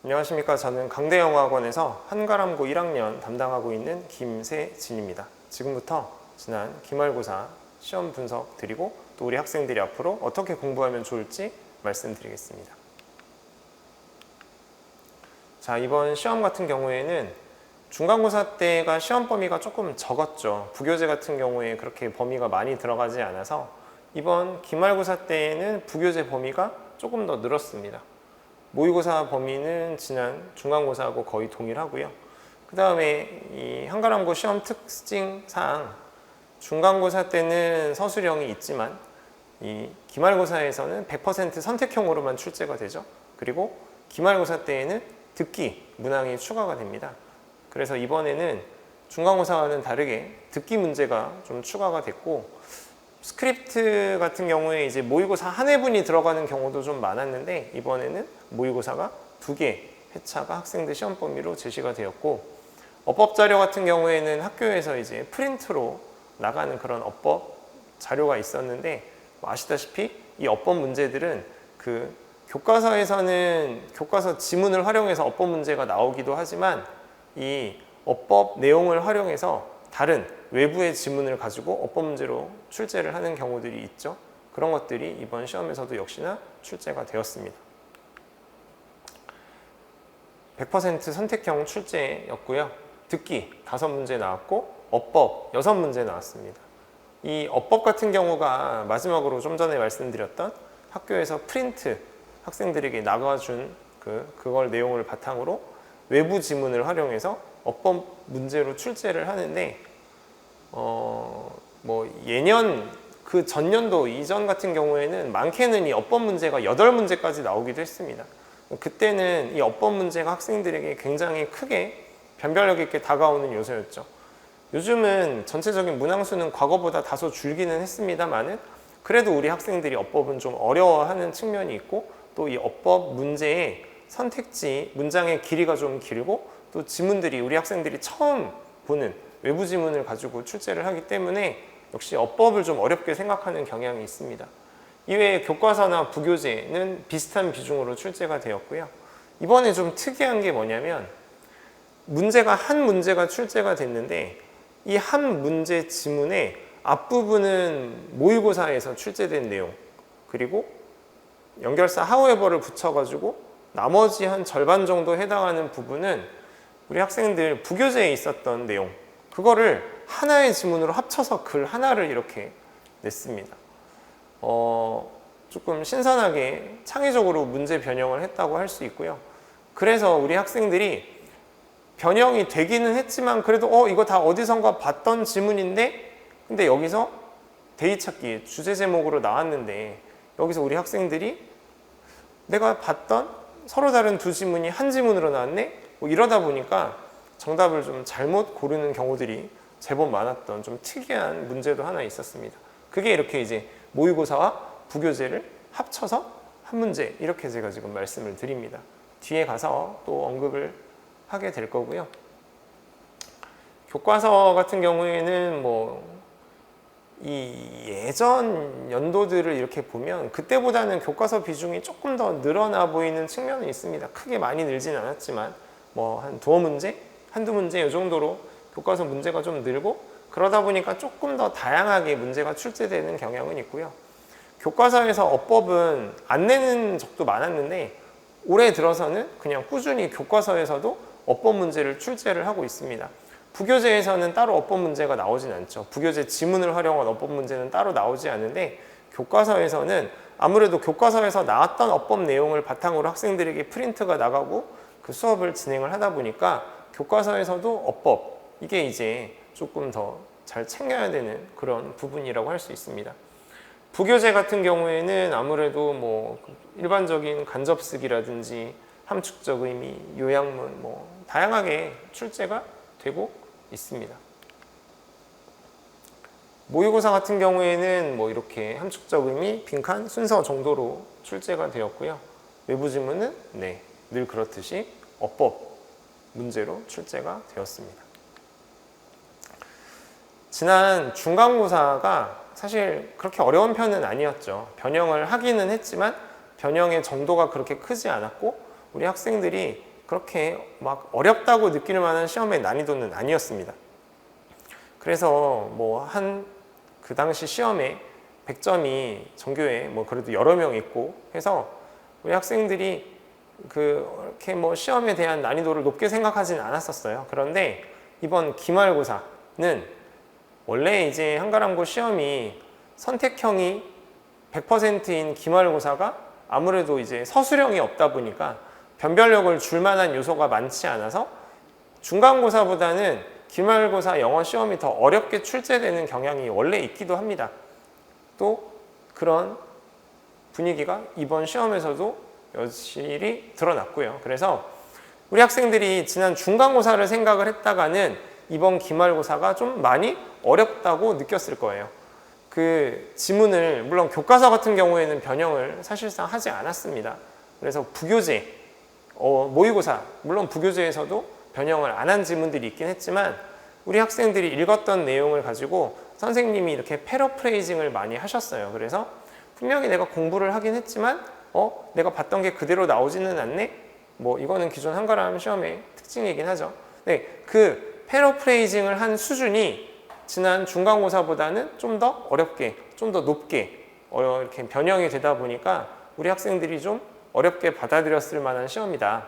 안녕하십니까. 저는 강대영어학원에서 한가람고 1학년 담당하고 있는 김세진입니다. 지금부터 지난 기말고사 시험 분석 드리고 또 우리 학생들이 앞으로 어떻게 공부하면 좋을지 말씀드리겠습니다. 자, 이번 시험 같은 경우에는 중간고사 때가 시험 범위가 조금 적었죠. 부교재 같은 경우에 그렇게 범위가 많이 들어가지 않아서 이번 기말고사 때에는 부교재 범위가 조금 더 늘었습니다. 모의고사 범위는 지난 중간고사하고 거의 동일하고요. 그 다음에 이 한가람고 시험 특징상 중간고사 때는 서술형이 있지만 이 기말고사에서는 100% 선택형으로만 출제가 되죠. 그리고 기말고사 때에는 듣기, 문항이 추가가 됩니다. 그래서 이번에는 중간고사와는 다르게 듣기 문제가 좀 추가가 됐고, 스크립트 같은 경우에 이제 모의고사 한 회분이 들어가는 경우도 좀 많았는데 이번에는 모의고사가 2개 회차가 학생들 시험 범위로 제시가 되었고, 어법 자료 같은 경우에는 학교에서 이제 프린트로 나가는 그런 어법 자료가 있었는데 아시다시피 이 어법 문제들은 그 교과서에서는 교과서 지문을 활용해서 어법 문제가 나오기도 하지만 이 어법 내용을 활용해서 다른 외부의 지문을 가지고 어법 문제로 출제를 하는 경우들이 있죠. 그런 것들이 이번 시험에서도 역시나 출제가 되었습니다. 100% 선택형 출제였고요. 듣기 5문제 나왔고 어법 6문제 나왔습니다. 이 어법 같은 경우가 마지막으로 좀 전에 말씀드렸던 학교에서 프린트 학생들에게 나가준 그걸 내용을 바탕으로 외부 지문을 활용해서 어법 문제로 출제를 하는데 예년 그 전년도 이전 같은 경우에는 많게는 이 어법 문제가 8문제까지 나오기도 했습니다. 그때는 이 어법 문제가 학생들에게 굉장히 크게 변별력 있게 다가오는 요소였죠. 요즘은 전체적인 문항수는 과거보다 다소 줄기는 했습니다만은 그래도 우리 학생들이 어법은 좀 어려워하는 측면이 있고, 또 이 어법 문제의 선택지 문장의 길이가 좀 길고, 또 지문들이 우리 학생들이 처음 보는 외부 지문을 가지고 출제를 하기 때문에 역시 어법을 좀 어렵게 생각하는 경향이 있습니다. 이외에 교과서나 부교재는 비슷한 비중으로 출제가 되었고요. 이번에 좀 특이한 게 뭐냐면 한 문제가 출제가 됐는데 이 한 문제 지문의 앞부분은 모의고사에서 출제된 내용, 그리고 연결사 however를 붙여가지고 나머지 한 절반 정도 해당하는 부분은 우리 학생들 부교재에 있었던 내용, 그거를 하나의 지문으로 합쳐서 글 하나를 이렇게 냈습니다. 조금 신선하게 창의적으로 문제 변형을 했다고 할 수 있고요. 그래서 우리 학생들이 변형이 되기는 했지만 그래도 이거 다 어디선가 봤던 지문인데, 근데 여기서 대의 찾기 주제 제목으로 나왔는데 여기서 우리 학생들이 내가 봤던 서로 다른 두 지문이 한 지문으로 나왔네? 이러다 보니까 정답을 좀 잘못 고르는 경우들이 제법 많았던 좀 특이한 문제도 하나 있었습니다. 그게 이렇게 이제 모의고사와 부교재를 합쳐서 한 문제, 이렇게 제가 지금 말씀을 드립니다. 뒤에 가서 또 언급을 하게 될 거고요. 교과서 같은 경우에는 이 예전 연도들을 이렇게 보면 그때보다는 교과서 비중이 조금 더 늘어나 보이는 측면은 있습니다. 크게 많이 늘진 않았지만 한 두어 문제? 한두 문제 이 정도로 교과서 문제가 좀 늘고, 그러다 보니까 조금 더 다양하게 문제가 출제되는 경향은 있고요. 교과서에서 어법은 안 내는 적도 많았는데 올해 들어서는 그냥 꾸준히 교과서에서도 어법 문제를 출제를 하고 있습니다. 부교재에서는 따로 어법 문제가 나오진 않죠. 부교재 지문을 활용한 어법 문제는 따로 나오지 않는데 교과서에서는 아무래도 교과서에서 나왔던 어법 내용을 바탕으로 학생들에게 프린트가 나가고 그 수업을 진행을 하다 보니까 교과서에서도 어법, 이게 이제 조금 더 잘 챙겨야 되는 그런 부분이라고 할 수 있습니다. 부교재 같은 경우에는 아무래도 일반적인 간접쓰기라든지 함축적 의미, 요약문 다양하게 출제가 되고 있습니다. 모의고사 같은 경우에는 이렇게 함축적 의미, 빈칸, 순서 정도로 출제가 되었고요. 외부 지문은 늘 그렇듯이 어법 문제로 출제가 되었습니다. 지난 중간고사가 사실 그렇게 어려운 편은 아니었죠. 변형을 하기는 했지만 변형의 정도가 그렇게 크지 않았고 우리 학생들이 그렇게 막 어렵다고 느낄 만한 시험의 난이도는 아니었습니다. 그래서 뭐 그 당시 시험에 100점이 전교에 뭐 그래도 여러 명 있고 해서 우리 학생들이 그렇게 뭐 시험에 대한 난이도를 높게 생각하지는 않았었어요. 그런데 이번 기말고사는 원래 이제 한가람고 시험이 선택형이 100%인 기말고사가 아무래도 이제 서술형이 없다 보니까 변별력을 줄 만한 요소가 많지 않아서 중간고사보다는 기말고사 영어 시험이 더 어렵게 출제되는 경향이 원래 있기도 합니다. 또 그런 분위기가 이번 시험에서도 여실히 드러났고요. 그래서 우리 학생들이 지난 중간고사를 생각을 했다가는 이번 기말고사가 좀 많이 어렵다고 느꼈을 거예요. 그 지문을 물론 교과서 같은 경우에는 변형을 사실상 하지 않았습니다. 그래서 부교재, 모의고사 물론 부교재에서도 변형을 안 한 지문들이 있긴 했지만 우리 학생들이 읽었던 내용을 가지고 선생님이 이렇게 패러프레이징을 많이 하셨어요. 그래서 분명히 내가 공부를 하긴 했지만 내가 봤던 게 그대로 나오지는 않네? 뭐 이거는 기존 한가람 시험의 특징이긴 하죠. 네, 그 패러프레이징을 한 수준이 지난 중간고사보다는 좀 더 어렵게, 좀 더 높게 이렇게 변형이 되다 보니까 우리 학생들이 좀 어렵게 받아들였을 만한 시험이다.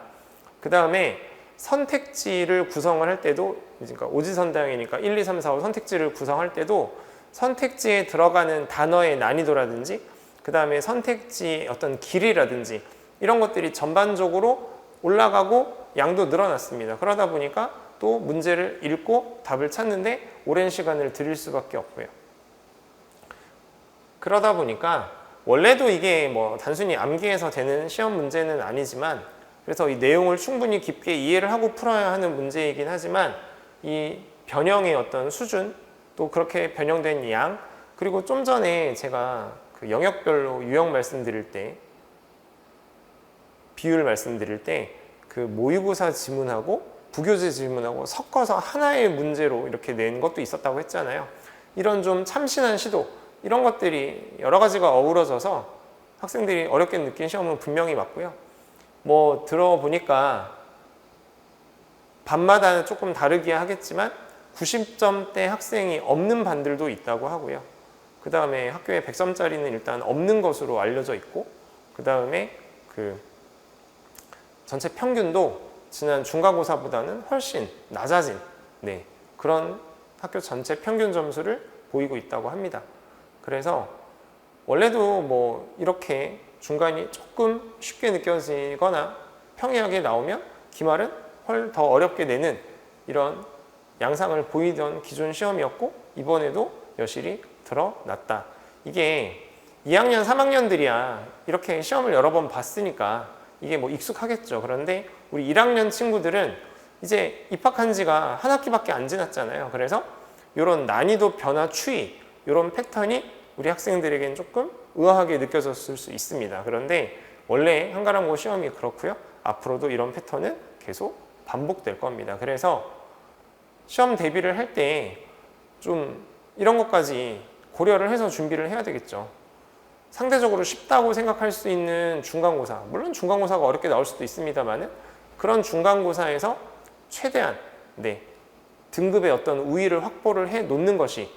그 다음에 선택지를 구성을 할 때도 그러니까 오지선다형이니까 1, 2, 3, 4, 5 선택지를 구성할 때도 선택지에 들어가는 단어의 난이도라든지 그 다음에 선택지의 어떤 길이라든지 이런 것들이 전반적으로 올라가고 양도 늘어났습니다. 그러다 보니까 또 문제를 읽고 답을 찾는데 오랜 시간을 들일 수밖에 없고요. 그러다 보니까 원래도 이게 뭐 단순히 암기해서 되는 시험 문제는 아니지만 그래서 이 내용을 충분히 깊게 이해를 하고 풀어야 하는 문제이긴 하지만 이 변형의 어떤 수준 또 그렇게 변형된 양 그리고 좀 전에 제가 그 영역별로 유형 말씀드릴 때 비율 말씀드릴 때 그 모의고사 지문하고 부교재 지문하고 섞어서 하나의 문제로 이렇게 낸 것도 있었다고 했잖아요. 이런 좀 참신한 시도 이런 것들이 여러 가지가 어우러져서 학생들이 어렵게 느낀 시험은 분명히 맞고요. 뭐 들어보니까 반마다 조금 다르게 하겠지만 90점대 학생이 없는 반들도 있다고 하고요. 그 다음에 학교에 100점짜리는 일단 없는 것으로 알려져 있고 그 다음에 그 전체 평균도 지난 중간고사보다는 훨씬 낮아진 그런 학교 전체 평균 점수를 보이고 있다고 합니다. 그래서 원래도 뭐 이렇게 중간이 조금 쉽게 느껴지거나 평이하게 나오면 기말은 훨 더 어렵게 내는 이런 양상을 보이던 기존 시험이었고 이번에도 여실히 드러났다. 이게 2학년, 3학년들이야 이렇게 시험을 여러 번 봤으니까 이게 뭐 익숙하겠죠. 그런데 우리 1학년 친구들은 이제 입학한 지가 한 학기밖에 안 지났잖아요. 그래서 이런 난이도 변화 추이, 이런 패턴이 우리 학생들에겐 조금 의아하게 느껴졌을 수 있습니다. 그런데 원래 한가람고 시험이 그렇고요. 앞으로도 이런 패턴은 계속 반복될 겁니다. 그래서 시험 대비를 할 때 좀 이런 것까지 고려를 해서 준비를 해야 되겠죠. 상대적으로 쉽다고 생각할 수 있는 중간고사, 물론 중간고사가 어렵게 나올 수도 있습니다만 그런 중간고사에서 최대한 등급의 어떤 우위를 확보를 해 놓는 것이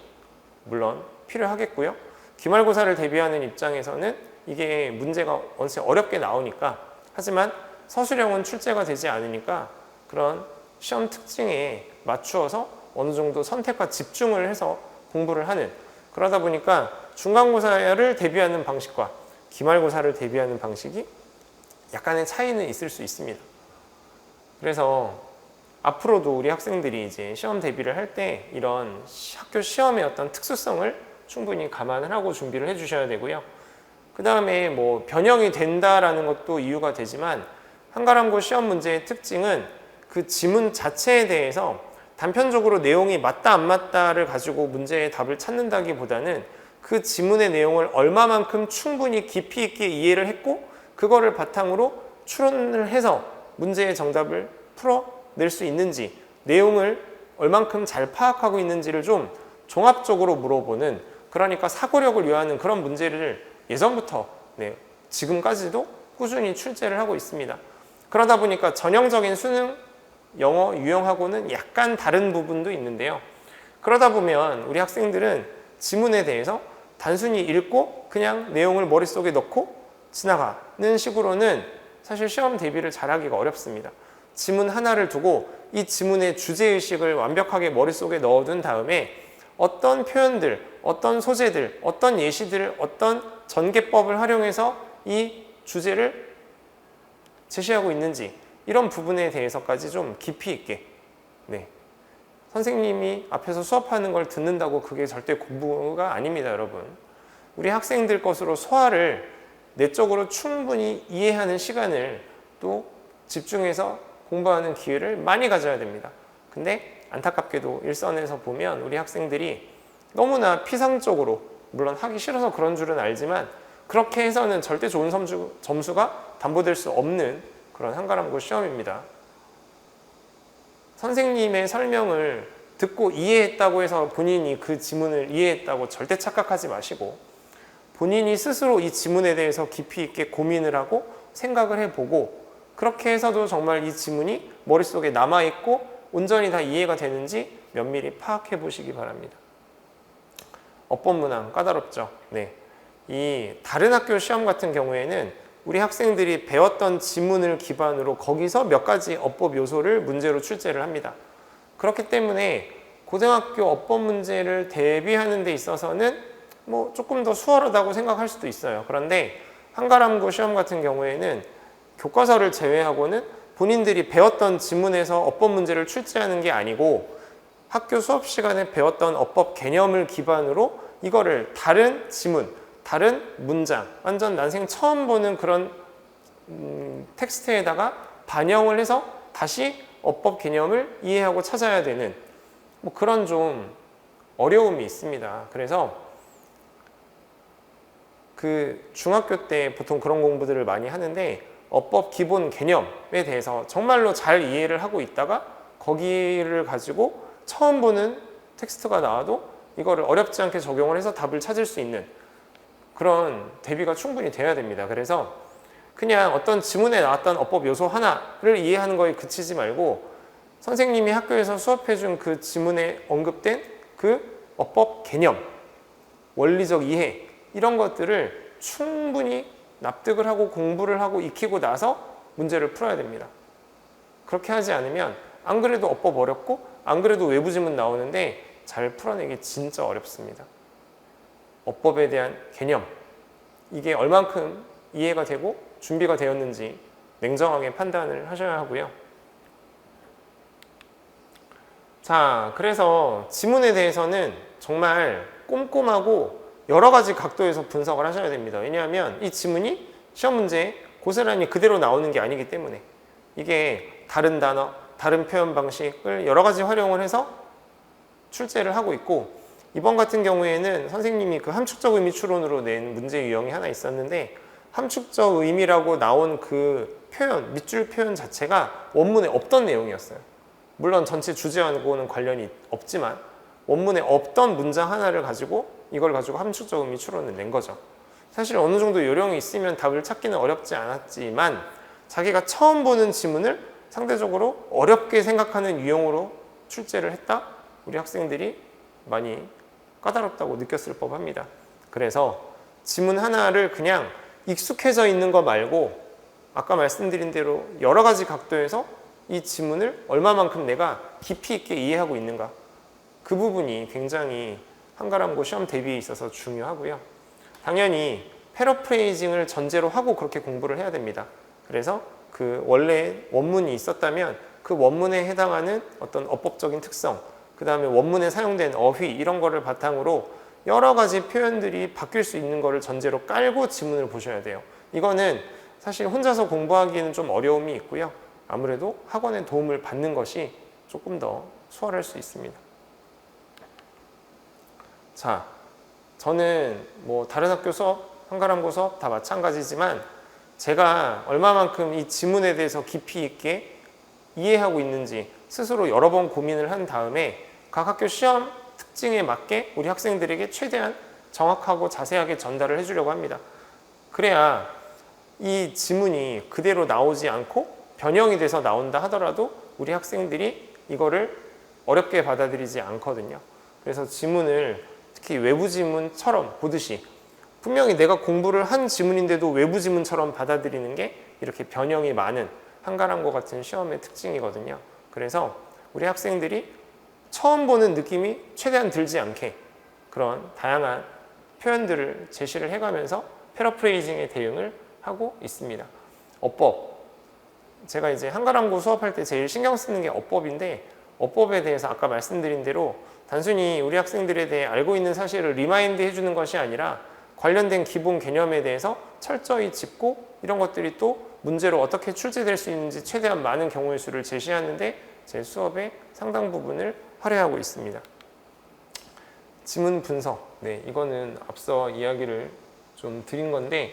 물론 필요하겠고요. 기말고사를 대비하는 입장에서는 이게 문제가 어느새 어렵게 나오니까 하지만 서술형은 출제가 되지 않으니까 그런 시험 특징에 맞추어서 어느 정도 선택과 집중을 해서 공부를 하는 그러다 보니까 중간고사를 대비하는 방식과 기말고사를 대비하는 방식이 약간의 차이는 있을 수 있습니다. 그래서 앞으로도 우리 학생들이 이제 시험 대비를 할 때 이런 학교 시험의 어떤 특수성을 충분히 감안을 하고 준비를 해주셔야 되고요. 그 다음에 뭐 변형이 된다라는 것도 이유가 되지만 한가람고 시험 문제의 특징은 그 지문 자체에 대해서 단편적으로 내용이 맞다 안 맞다를 가지고 문제의 답을 찾는다기보다는 그 지문의 내용을 얼마만큼 충분히 깊이 있게 이해를 했고 그거를 바탕으로 추론을 해서 문제의 정답을 풀어낼 수 있는지 내용을 얼만큼 잘 파악하고 있는지를 좀 종합적으로 물어보는 그러니까 사고력을 요하는 그런 문제를 예전부터 지금까지도 꾸준히 출제를 하고 있습니다. 그러다 보니까 전형적인 수능 영어 유형하고는 약간 다른 부분도 있는데요. 그러다 보면 우리 학생들은 지문에 대해서 단순히 읽고 그냥 내용을 머릿속에 넣고 지나가는 식으로는 사실 시험 대비를 잘하기가 어렵습니다. 지문 하나를 두고 이 지문의 주제의식을 완벽하게 머릿속에 넣어둔 다음에 어떤 표현들, 어떤 소재들, 어떤 예시들, 어떤 전개법을 활용해서 이 주제를 제시하고 있는지 이런 부분에 대해서까지 좀 깊이 있게 선생님이 앞에서 수업하는 걸 듣는다고 그게 절대 공부가 아닙니다, 여러분. 우리 학생들 것으로 소화를 내적으로 충분히 이해하는 시간을 또 집중해서 공부하는 기회를 많이 가져야 됩니다. 근데 안타깝게도 일선에서 보면 우리 학생들이 너무나 피상적으로, 물론 하기 싫어서 그런 줄은 알지만 그렇게 해서는 절대 좋은 점수가 담보될 수 없는 그런 한가람고 시험입니다. 선생님의 설명을 듣고 이해했다고 해서 본인이 그 지문을 이해했다고 절대 착각하지 마시고 본인이 스스로 이 지문에 대해서 깊이 있게 고민을 하고 생각을 해보고 그렇게 해서도 정말 이 지문이 머릿속에 남아있고 온전히 다 이해가 되는지 면밀히 파악해 보시기 바랍니다. 어법문항 까다롭죠? 네. 이 다른 학교 시험 같은 경우에는 우리 학생들이 배웠던 지문을 기반으로 거기서 몇 가지 어법 요소를 문제로 출제를 합니다. 그렇기 때문에 고등학교 어법 문제를 대비하는 데 있어서는 뭐 조금 더 수월하다고 생각할 수도 있어요. 그런데 한가람고 시험 같은 경우에는 교과서를 제외하고는 본인들이 배웠던 지문에서 어법 문제를 출제하는 게 아니고 학교 수업 시간에 배웠던 어법 개념을 기반으로 이거를 다른 지문, 다른 문장, 완전 난생 처음 보는 그런 텍스트에다가 반영을 해서 다시 어법 개념을 이해하고 찾아야 되는 뭐 그런 좀 어려움이 있습니다. 그래서 그 중학교 때 보통 그런 공부들을 많이 하는데 어법 기본 개념에 대해서 정말로 잘 이해를 하고 있다가 거기를 가지고 처음 보는 텍스트가 나와도 이거를 어렵지 않게 적용을 해서 답을 찾을 수 있는 그런 대비가 충분히 돼야 됩니다. 그래서 그냥 어떤 지문에 나왔던 어법 요소 하나를 이해하는 거에 그치지 말고 선생님이 학교에서 수업해준 그 지문에 언급된 그 어법 개념, 원리적 이해 이런 것들을 충분히 납득을 하고 공부를 하고 익히고 나서 문제를 풀어야 됩니다. 그렇게 하지 않으면 안 그래도 어법 어렵고 안 그래도 외부 지문 나오는데 잘 풀어내기 진짜 어렵습니다. 어법에 대한 개념, 이게 얼만큼 이해가 되고 준비가 되었는지 냉정하게 판단을 하셔야 하고요. 자, 그래서 지문에 대해서는 정말 꼼꼼하고 여러 가지 각도에서 분석을 하셔야 됩니다. 왜냐하면 이 지문이 시험 문제에 고스란히 그대로 나오는 게 아니기 때문에 이게 다른 단어, 다른 표현 방식을 여러 가지 활용을 해서 출제를 하고 있고 이번 같은 경우에는 선생님이 그 함축적 의미 추론으로 낸 문제 유형이 하나 있었는데 함축적 의미라고 나온 그 표현, 밑줄 표현 자체가 원문에 없던 내용이었어요. 물론 전체 주제하고는 관련이 없지만 원문에 없던 문장 하나를 가지고 이걸 가지고 함축적 의미 추론을 낸 거죠. 사실 어느 정도 요령이 있으면 답을 찾기는 어렵지 않았지만 자기가 처음 보는 지문을 상대적으로 어렵게 생각하는 유형으로 출제를 했다? 우리 학생들이 많이 까다롭다고 느꼈을 법합니다. 그래서 지문 하나를 그냥 익숙해져 있는 거 말고 아까 말씀드린 대로 여러 가지 각도에서 이 지문을 얼마만큼 내가 깊이 있게 이해하고 있는가 그 부분이 굉장히 한가람고 시험 대비에 있어서 중요하고요. 당연히 패러프레이징을 전제로 하고 그렇게 공부를 해야 됩니다. 그래서 그 원래 원문이 있었다면 그 원문에 해당하는 어떤 어법적인 특성, 그 다음에 원문에 사용된 어휘 이런 거를 바탕으로 여러 가지 표현들이 바뀔 수 있는 거를 전제로 깔고 지문을 보셔야 돼요. 이거는 사실 혼자서 공부하기에는 좀 어려움이 있고요. 아무래도 학원의 도움을 받는 것이 조금 더 수월할 수 있습니다. 자, 저는 뭐 다른 학교 수업, 한가람고 수업 다 마찬가지지만 제가 얼마만큼 이 지문에 대해서 깊이 있게 이해하고 있는지 스스로 여러 번 고민을 한 다음에 각 학교 시험 특징에 맞게 우리 학생들에게 최대한 정확하고 자세하게 전달을 해주려고 합니다. 그래야 이 지문이 그대로 나오지 않고 변형이 돼서 나온다 하더라도 우리 학생들이 이거를 어렵게 받아들이지 않거든요. 그래서 지문을 특히 외부 지문처럼 보듯이 분명히 내가 공부를 한 지문인데도 외부 지문처럼 받아들이는 게 이렇게 변형이 많은 한가람고 같은 시험의 특징이거든요. 그래서 우리 학생들이 처음 보는 느낌이 최대한 들지 않게 그런 다양한 표현들을 제시를 해가면서 패러프레이징에 대응을 하고 있습니다. 어법. 제가 이제 한가람고 수업할 때 제일 신경 쓰는 게 어법인데, 어법에 대해서 아까 말씀드린 대로 단순히 우리 학생들에 대해 알고 있는 사실을 리마인드 해주는 것이 아니라 관련된 기본 개념에 대해서 철저히 짚고 이런 것들이 또 문제로 어떻게 출제될 수 있는지 최대한 많은 경우의 수를 제시하는데 제 수업의 상당 부분을 할애하고 있습니다. 지문 분석. 네, 이거는 앞서 이야기를 좀 드린 건데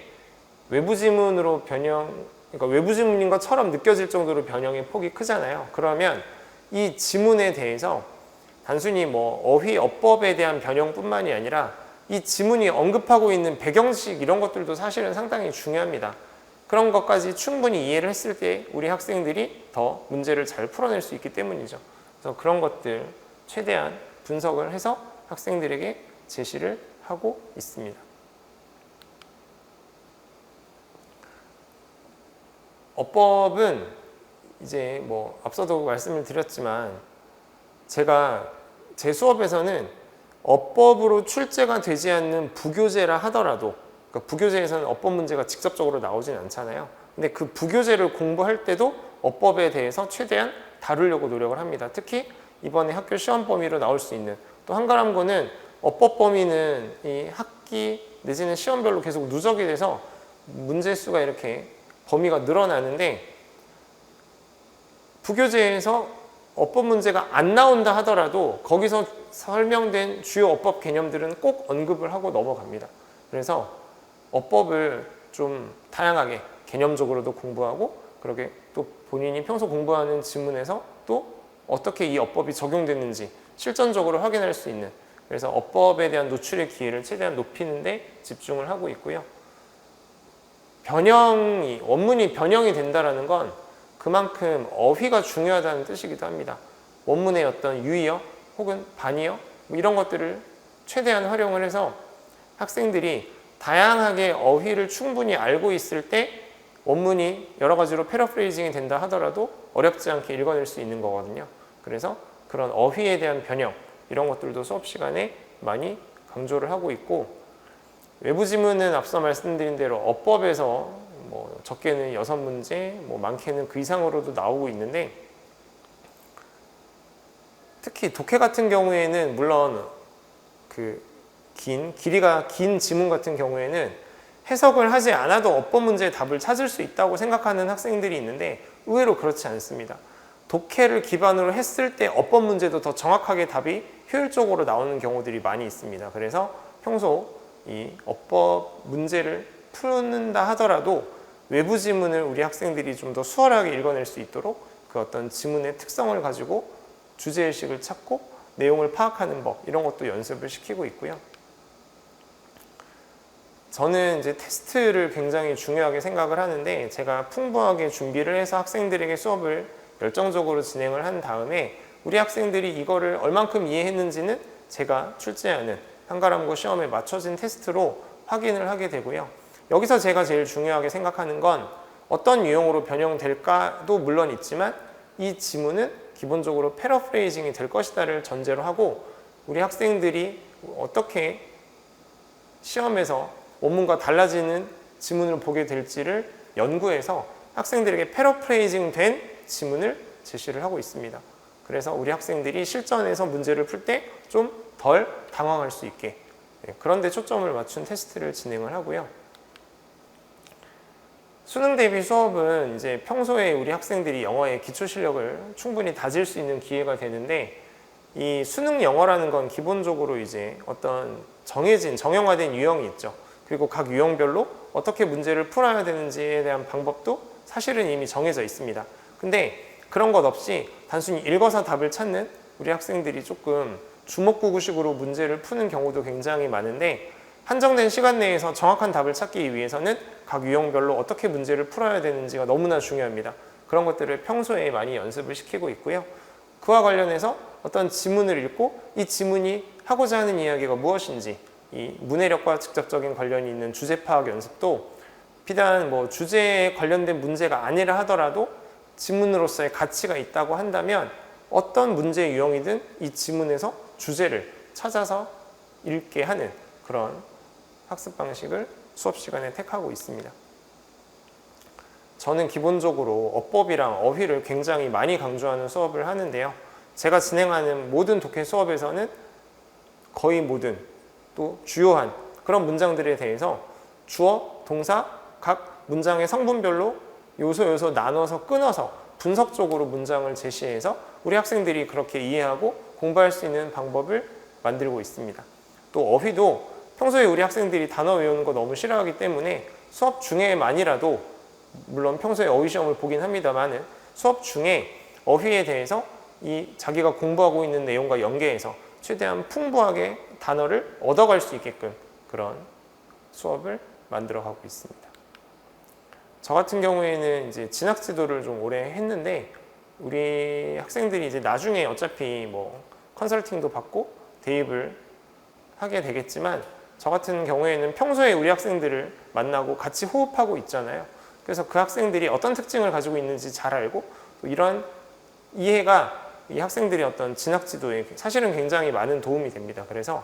외부 지문으로 그러니까 외부 지문인 것처럼 느껴질 정도로 변형의 폭이 크잖아요. 그러면 이 지문에 대해서 단순히 뭐 어휘, 어법에 대한 변형뿐만이 아니라 이 지문이 언급하고 있는 배경식 이런 것들도 사실은 상당히 중요합니다. 그런 것까지 충분히 이해를 했을 때 우리 학생들이 더 문제를 잘 풀어낼 수 있기 때문이죠. 그래서 그런 것들 최대한 분석을 해서 학생들에게 제시를 하고 있습니다. 어법은 이제 뭐 앞서도 말씀을 드렸지만 제가 제 수업에서는 어법으로 출제가 되지 않는 부교재라 하더라도, 그러니까 부교재에서는 어법 문제가 직접적으로 나오진 않잖아요. 근데 그 부교재를 공부할 때도 어법에 대해서 최대한 다루려고 노력을 합니다. 특히 이번에 학교 시험 범위로 나올 수 있는, 또 한가람고는 어법 범위는 이 학기 내지는 시험별로 계속 누적이 돼서 문제 수가 이렇게 범위가 늘어나는데, 부교재에서 어법 문제가 안 나온다 하더라도 거기서 설명된 주요 어법 개념들은 꼭 언급을 하고 넘어갑니다. 그래서 어법을 좀 다양하게 개념적으로도 공부하고, 그렇게 또 본인이 평소 공부하는 지문에서 또 어떻게 이 어법이 적용됐는지 실전적으로 확인할 수 있는, 그래서 어법에 대한 노출의 기회를 최대한 높이는 데 집중을 하고 있고요. 원문이 변형이 된다는 건 그만큼 어휘가 중요하다는 뜻이기도 합니다. 원문의 어떤 유의어 혹은 반의어 뭐 이런 것들을 최대한 활용을 해서 학생들이 다양하게 어휘를 충분히 알고 있을 때 원문이 여러 가지로 패러프레이징이 된다 하더라도 어렵지 않게 읽어낼 수 있는 거거든요. 그래서 그런 어휘에 대한 변형 이런 것들도 수업 시간에 많이 강조를 하고 있고, 외부 지문은 앞서 말씀드린 대로 어법에서 뭐 적게는 6문제, 뭐 많게는 그 이상으로도 나오고 있는데, 특히 독해 같은 경우에는 물론 그 길이가 긴 지문 같은 경우에는 해석을 하지 않아도 어법 문제의 답을 찾을 수 있다고 생각하는 학생들이 있는데 의외로 그렇지 않습니다. 독해를 기반으로 했을 때 어법 문제도 더 정확하게 답이 효율적으로 나오는 경우들이 많이 있습니다. 그래서 평소 이 어법 문제를 푸는다 하더라도 외부 지문을 우리 학생들이 좀 더 수월하게 읽어낼 수 있도록 그 어떤 지문의 특성을 가지고 주제의식을 찾고 내용을 파악하는 법, 이런 것도 연습을 시키고 있고요. 저는 이제 테스트를 굉장히 중요하게 생각을 하는데, 제가 풍부하게 준비를 해서 학생들에게 수업을 열정적으로 진행을 한 다음에 우리 학생들이 이거를 얼만큼 이해했는지는 제가 출제하는 한가람고 시험에 맞춰진 테스트로 확인을 하게 되고요. 여기서 제가 제일 중요하게 생각하는 건 어떤 유형으로 변형될까도 물론 있지만 이 지문은 기본적으로 패러프레이징이 될 것이다를 전제로 하고, 우리 학생들이 어떻게 시험에서 원문과 달라지는 지문을 보게 될지를 연구해서 학생들에게 패러프레이징 된 지문을 제시를 하고 있습니다. 그래서 우리 학생들이 실전에서 문제를 풀 때 좀 덜 당황할 수 있게, 그런 데 초점을 맞춘 테스트를 진행을 하고요. 수능 대비 수업은 이제 평소에 우리 학생들이 영어의 기초 실력을 충분히 다질 수 있는 기회가 되는데, 이 수능 영어라는 건 기본적으로 이제 어떤 정해진 정형화된 유형이 있죠. 그리고 각 유형별로 어떻게 문제를 풀어야 되는지에 대한 방법도 사실은 이미 정해져 있습니다. 근데 그런 것 없이 단순히 읽어서 답을 찾는 우리 학생들이 조금 주먹구구식으로 문제를 푸는 경우도 굉장히 많은데, 한정된 시간 내에서 정확한 답을 찾기 위해서는 각 유형별로 어떻게 문제를 풀어야 되는지가 너무나 중요합니다. 그런 것들을 평소에 많이 연습을 시키고 있고요. 그와 관련해서 어떤 지문을 읽고 이 지문이 하고자 하는 이야기가 무엇인지, 이 문해력과 직접적인 관련이 있는 주제 파악 연습도 비단 뭐 주제에 관련된 문제가 아니라 하더라도 지문으로서의 가치가 있다고 한다면 어떤 문제 유형이든 이 지문에서 주제를 찾아서 읽게 하는 그런 학습 방식을 수업 시간에 택하고 있습니다. 저는 기본적으로 어법이랑 어휘를 굉장히 많이 강조하는 수업을 하는데요. 제가 진행하는 모든 독해 수업에서는 거의 모든 또 주요한 그런 문장들에 대해서 주어, 동사, 각 문장의 성분별로 요소 나눠서 끊어서 분석적으로 문장을 제시해서 우리 학생들이 그렇게 이해하고 공부할 수 있는 방법을 만들고 있습니다. 또 어휘도 평소에 우리 학생들이 단어 외우는 거 너무 싫어하기 때문에 수업 중에만이라도, 물론 평소에 어휘 시험을 보긴 합니다만 수업 중에 어휘에 대해서 이 자기가 공부하고 있는 내용과 연계해서 최대한 풍부하게 단어를 얻어갈 수 있게끔 그런 수업을 만들어가고 있습니다. 저 같은 경우에는 이제 진학 지도를 좀 오래 했는데 우리 학생들이 이제 나중에 어차피 뭐 컨설팅도 받고 대입을 하게 되겠지만 저 같은 경우에는 평소에 우리 학생들을 만나고 같이 호흡하고 있잖아요. 그래서 그 학생들이 어떤 특징을 가지고 있는지 잘 알고 또 이런 이해가 이 학생들의 어떤 진학 지도에 사실은 굉장히 많은 도움이 됩니다. 그래서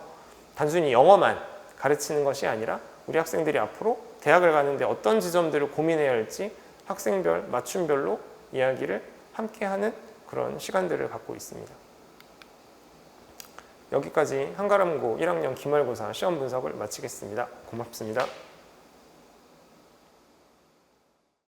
단순히 영어만 가르치는 것이 아니라 우리 학생들이 앞으로 대학을 가는데 어떤 지점들을 고민해야 할지 학생별, 맞춤별로 이야기를 함께하는 그런 시간들을 갖고 있습니다. 여기까지 한가람고 1학년 기말고사 시험 분석을 마치겠습니다. 고맙습니다.